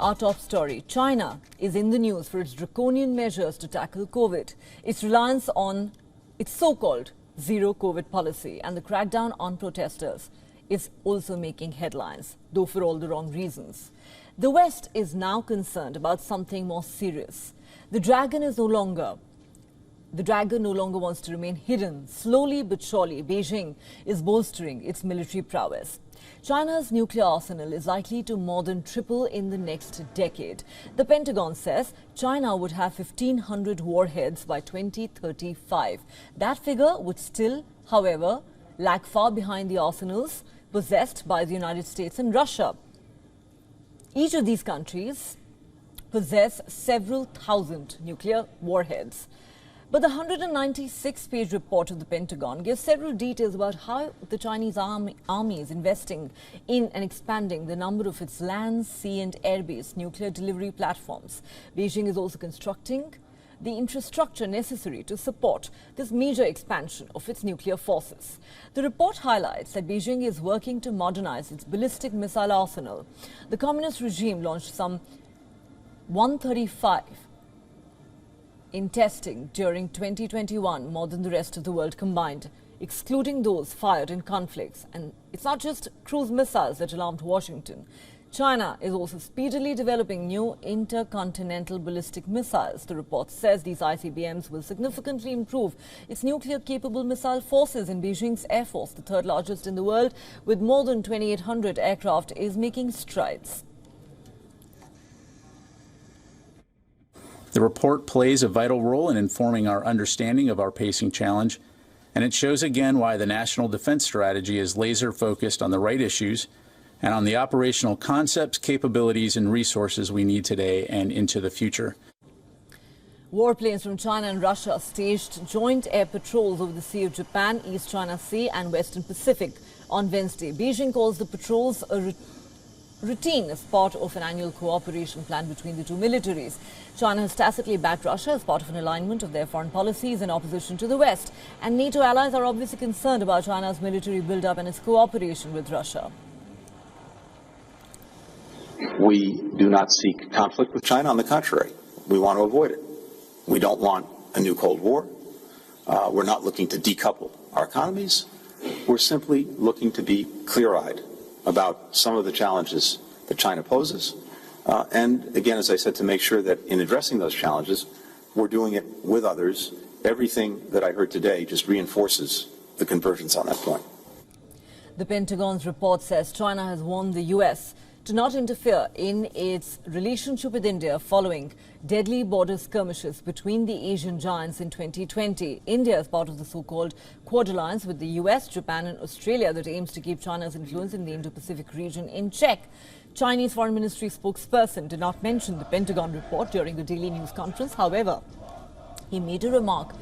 Our top story, China is in the news for its draconian measures to tackle COVID. Its reliance on its so-called zero COVID policy and the crackdown on protesters is also making headlines, though for all the wrong reasons. The West is now concerned about something more serious. The dragon no longer wants to remain hidden. Slowly but surely, Beijing is bolstering its military prowess. China's nuclear arsenal is likely to more than triple in the next decade. The Pentagon says China would have 1,500 warheads by 2035. That figure would still, however, lag far behind the arsenals possessed by the United States and Russia. Each of these countries possess several thousand nuclear warheads. But the 196-page report of the Pentagon gives several details about how the Chinese army is investing in and expanding the number of its land, sea and air-based nuclear delivery platforms. Beijing is also constructing the infrastructure necessary to support this major expansion of its nuclear forces. The report highlights that Beijing is working to modernize its ballistic missile arsenal. The communist regime launched some 135 in testing during 2021, more than the rest of the world combined, excluding those fired in conflicts. And it's not just cruise missiles that alarmed Washington. China is also speedily developing new intercontinental ballistic missiles. The report says these ICBMs will significantly improve its nuclear-capable missile forces. In Beijing's Air Force, the third largest in the world, with more than 2,800 aircraft, is making strides. The report plays a vital role in informing our understanding of our pacing challenge, and it shows again why the National Defense Strategy is laser-focused on the right issues and on the operational concepts, capabilities, and resources we need today and into the future. Warplanes from China and Russia staged joint air patrols over the Sea of Japan, East China Sea and Western Pacific on Wednesday. Beijing calls the patrols a routine as part of an annual cooperation plan between the two militaries. China has tacitly backed Russia as part of an alignment of their foreign policies in opposition to the West. And NATO allies are obviously concerned about China's military build-up and its cooperation with Russia. We do not seek conflict with China. On the contrary, we want to avoid it. We don't want a new Cold War. We're not looking to decouple our economies. We're simply looking to be clear-eyed about some of the challenges that China poses. And again, as I said, to make sure that in addressing those challenges, we're doing it with others. Everything that I heard today just reinforces the convergence on that point. The Pentagon's report says China has warned the U.S. to not interfere in its relationship with India following deadly border skirmishes between the Asian giants in 2020. India is part of the so-called Quad Alliance with the US, Japan and Australia that aims to keep China's influence in the Indo-Pacific region in check. Chinese Foreign Ministry spokesperson did not mention the Pentagon report during the daily news conference. However, he made a remark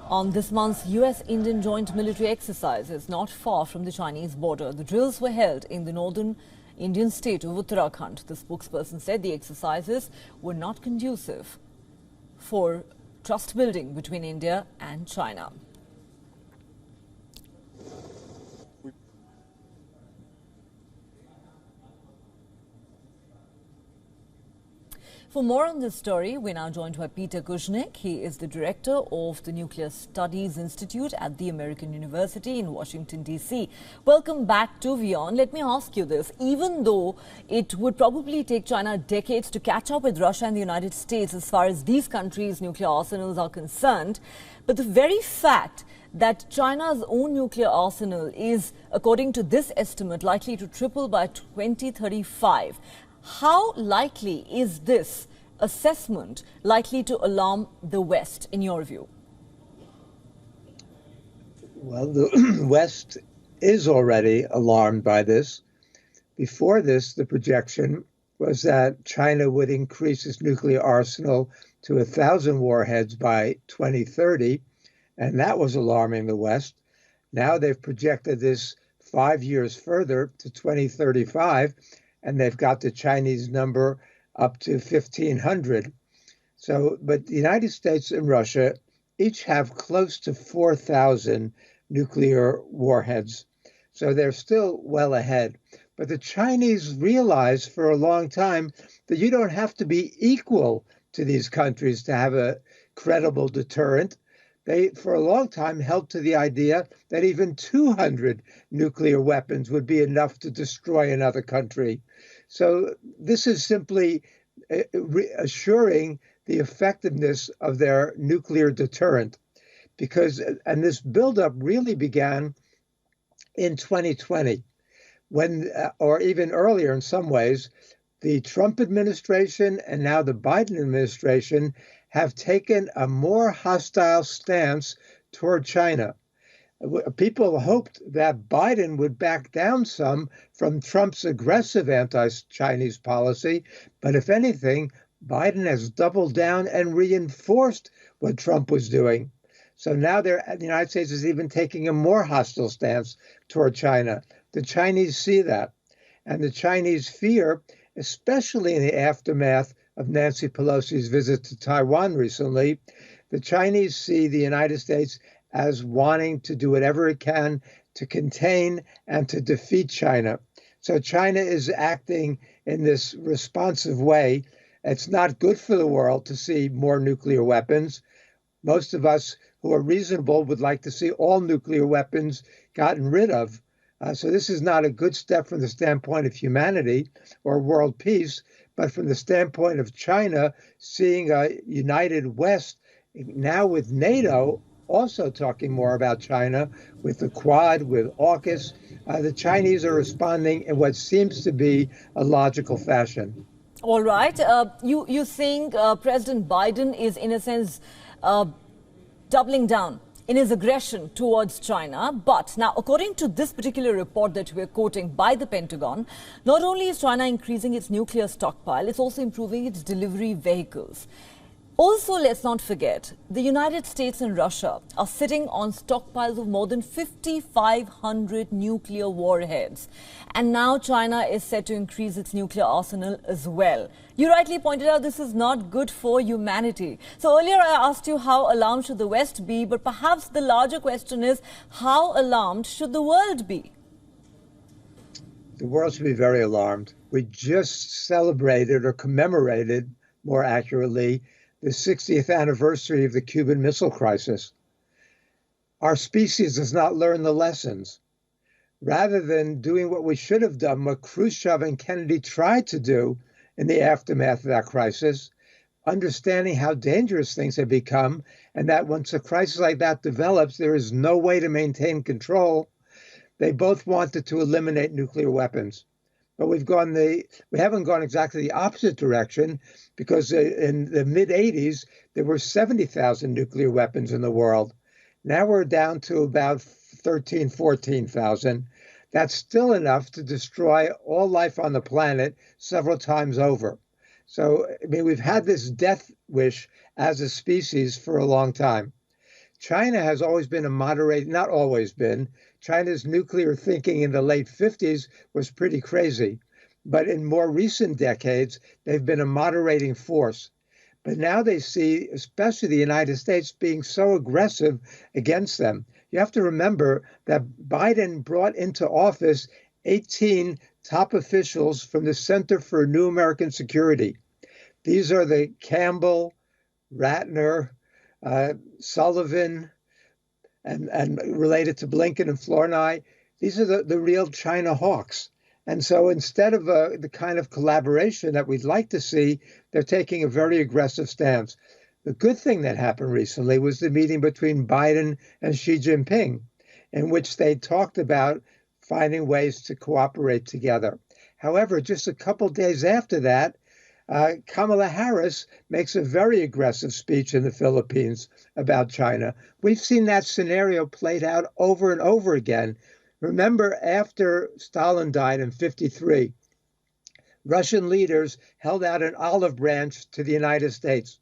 on this month's US-Indian joint military exercises not far from the Chinese border. The drills were held in the northern Indian state of Uttarakhand. The spokesperson said the exercises were not conducive for trust building between India and China. For more on this story, we're now joined by Peter Kuznick. He is the director of the Nuclear Studies Institute at the American University in Washington, D.C. Welcome back to WION. Let me ask you this. Even though it would probably take China decades to catch up with Russia and the United States as far as these countries' nuclear arsenals are concerned, but the very fact that China's own nuclear arsenal is, according to this estimate, likely to triple by 2035, how likely is this assessment likely to alarm the West, in your view? Well, the West is already alarmed by this. Before this, the projection was that China would increase its nuclear arsenal to 1,000 warheads by 2030, and that was alarming the West. Now they've projected this 5 years further to 2035, and they've got the Chinese number up to 1,500. So, but the United States and Russia each have close to 4,000 nuclear warheads. So they're still well ahead. But the Chinese realized for a long time that you don't have to be equal to these countries to have a credible deterrent. They, for a long time, held to the idea that even 200 nuclear weapons would be enough to destroy another country. So this is simply assuring the effectiveness of their nuclear deterrent. And this buildup really began in 2020, when, or even earlier in some ways, the Trump administration and now the Biden administration have taken a more hostile stance toward China. People hoped that Biden would back down some from Trump's aggressive anti-Chinese policy, but if anything, Biden has doubled down and reinforced what Trump was doing. So now the United States is even taking a more hostile stance toward China. The Chinese see that, and the Chinese fear, especially in the aftermath of Nancy Pelosi's visit to Taiwan recently, the Chinese see the United States as wanting to do whatever it can to contain and to defeat China. So China is acting in this responsive way. It's not good for the world to see more nuclear weapons. Most of us who are reasonable would like to see all nuclear weapons gotten rid of. So this is not a good step from the standpoint of humanity or world peace, but from the standpoint of China, seeing a united West, now with NATO also talking more about China, with the Quad, with AUKUS, the Chinese are responding in what seems to be a logical fashion. All right. You think President Biden is, in a sense, doubling down in his aggression towards China. But now, according to this particular report that we're quoting by the Pentagon, not only is China increasing its nuclear stockpile, it's also improving its delivery vehicles. Also, let's not forget, the United States and Russia are sitting on stockpiles of more than 5,500 nuclear warheads. And now China is set to increase its nuclear arsenal as well. You rightly pointed out this is not good for humanity. So earlier I asked you how alarmed should the West be, but perhaps the larger question is how alarmed should the world be? The world should be very alarmed. We just celebrated or commemorated, more accurately, the 60th anniversary of the Cuban Missile Crisis. Our species does not learn the lessons. Rather than doing what we should have done, what Khrushchev and Kennedy tried to do in the aftermath of that crisis, understanding how dangerous things have become, and that once a crisis like that develops, there is no way to maintain control, they both wanted to eliminate nuclear weapons. But we haven't gone exactly the opposite direction, because in the mid-'80s, there were 70,000 nuclear weapons in the world. Now we're down to about 13, 14,000. That's still enough to destroy all life on the planet several times over. So, I mean, we've had this death wish as a species for a long time. China has always been a moderating, not always been. China's nuclear thinking in the late 50s was pretty crazy. But in more recent decades, they've been a moderating force. But now they see, especially the United States, being so aggressive against them. You have to remember that Biden brought into office 18 top officials from the Center for New American Security. These are the Campbell, Ratner, Sullivan, and related to Blinken and Flournoy. These are the real China hawks. And so instead of the kind of collaboration that we'd like to see, they're taking a very aggressive stance. The good thing that happened recently was the meeting between Biden and Xi Jinping, in which they talked about finding ways to cooperate together. However, just a couple days after that, Kamala Harris makes a very aggressive speech in the Philippines about China. We've seen that scenario played out over and over again. Remember, after Stalin died in 1953, Russian leaders held out an olive branch to the United States.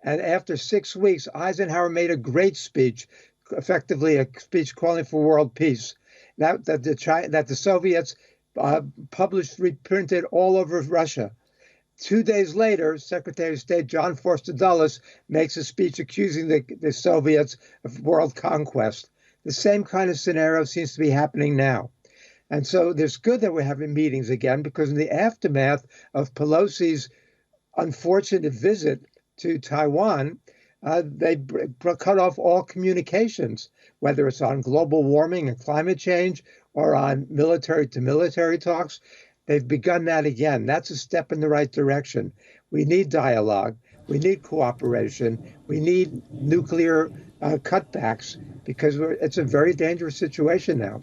And after 6 weeks, Eisenhower made a great speech, effectively a speech calling for world peace, that the Soviets published, reprinted all over Russia. 2 days later, Secretary of State John Foster Dulles makes a speech accusing the Soviets of world conquest. The same kind of scenario seems to be happening now. And so it's good that we're having meetings again, because in the aftermath of Pelosi's unfortunate visit to Taiwan, they cut off all communications, whether it's on global warming and climate change or on military-to-military talks. They've begun that again. That's a step in the right direction. We need dialogue. We need cooperation. We need nuclear cutbacks, because it's a very dangerous situation now.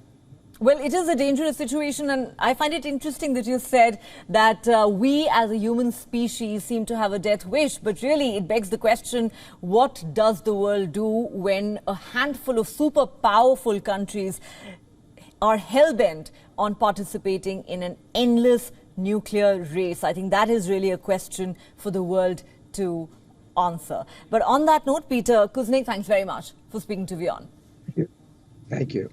Well, it is a dangerous situation, and I find it interesting that you said that we as a human species seem to have a death wish, but really it begs the question, what does the world do when a handful of super powerful countries are hell-bent on participating in an endless nuclear race? I think that is really a question for the world to answer. But on that note, Peter Kuznick, thanks very much for speaking to WION. Thank you.